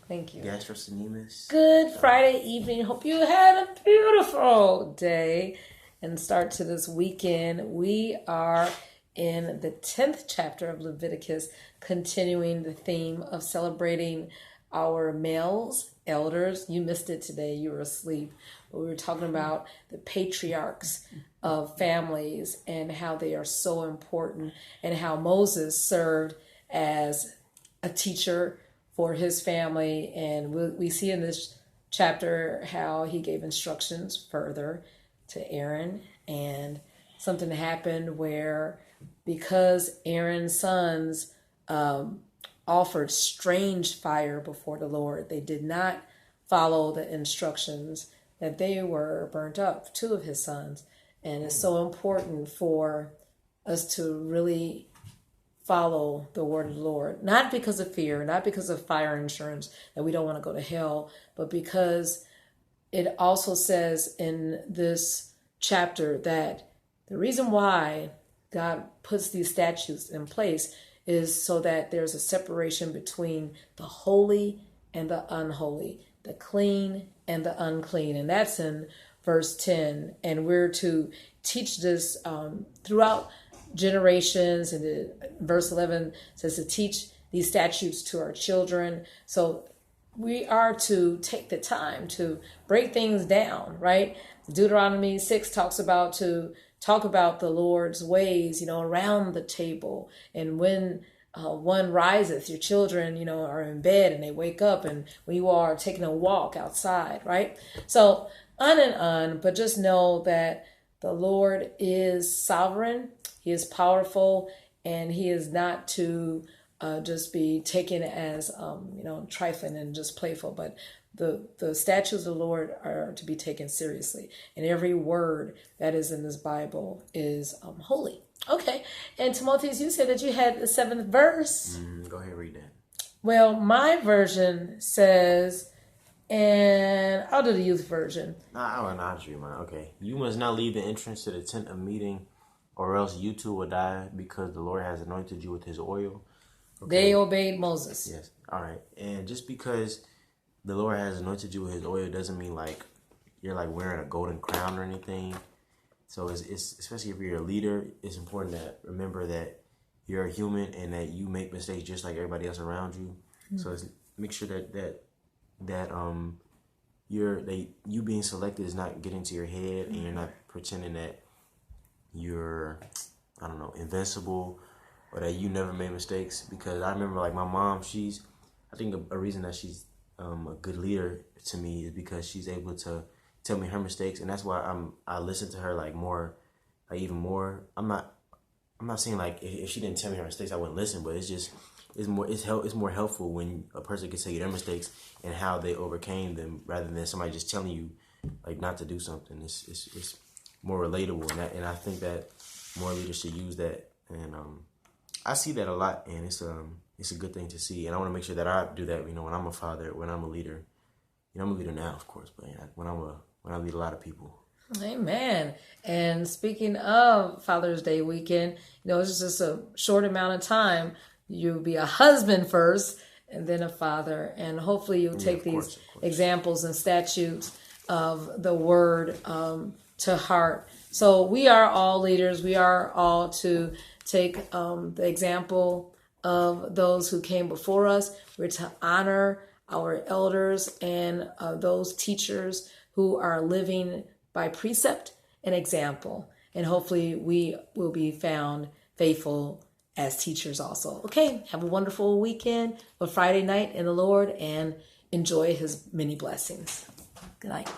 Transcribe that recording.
Thank you. Gastrocynemus. Good Friday evening. Hope you had a beautiful day and start to this weekend. We are in the 10th chapter of Leviticus, continuing the theme of celebrating our males, elders. You missed it today. You were asleep. But we were talking about the patriarchs of families and how they are so important, and how Moses served as a teacher for his family. And we see in this chapter how he gave instructions further to Aaron, and something happened where, because Aaron's sons offered strange fire before the Lord, they did not follow the instructions, that they were burnt up, 2 of his sons. And it's so important for us to really follow the word of the Lord, not because of fear, not because of fire insurance, that we don't want to go to hell, but because it also says in this chapter that the reason why God puts these statutes in place is so that there's a separation between the holy and the unholy, the clean and the unclean. And that's in verse 10. And we're to teach this throughout generations. And verse 11 says to teach these statutes to our children. So we are to take the time to break things down, right? Deuteronomy 6 talks about to talk about the Lord's ways, around the table. And when one riseth, your children, are in bed and they wake up, and when you are taking a walk outside, right? So on and on, but just know that the Lord is sovereign. He is powerful, and he is not to just be taken as, trifling and just playful, but the statutes of the Lord are to be taken seriously. And every word that is in this Bible is holy. Okay. And Timotheus, you said that you had the 7th verse. Go ahead and read that. Well, my version says, and I'll do the youth version. I'll read mine. Okay. You must not leave the entrance to the tent of meeting, or else you too will die, because the Lord has anointed you with his oil. Okay. They obeyed Moses. Yes. All right. And just because the Lord has anointed you with his oil doesn't mean like you're like wearing a golden crown or anything. So it's especially if you're a leader, it's important to remember that you're a human and that you make mistakes just like everybody else around you. Mm-hmm. So make sure that you being selected is not getting to your head, and you're not pretending that you're, invincible, or that you never made mistakes. Because I remember like my mom, I think a reason that she's a good leader to me is because she's able to tell me her mistakes, and that's why I listen to her even more. I'm not saying like if she didn't tell me her mistakes I wouldn't listen, but it's more helpful when a person can tell you their mistakes and how they overcame them, rather than somebody just telling you like not to do something. It's more relatable, and I think that more leaders should use that, and I see that a lot, and it's a good thing to see, and I want to make sure that I do that. When I'm a father, when I'm a leader. I'm a leader now, of course, but when I lead a lot of people. Amen. And speaking of Father's Day weekend, it's just a short amount of time. You'll be a husband first, and then a father, and hopefully you'll take these examples and statutes of the word to heart. So we are all leaders. We are all to take the example of those who came before us. We're to honor our elders and those teachers who are living by precept and example. And hopefully we will be found faithful as teachers also. Okay, have a wonderful weekend, a Friday night in the Lord, and enjoy his many blessings. Good night.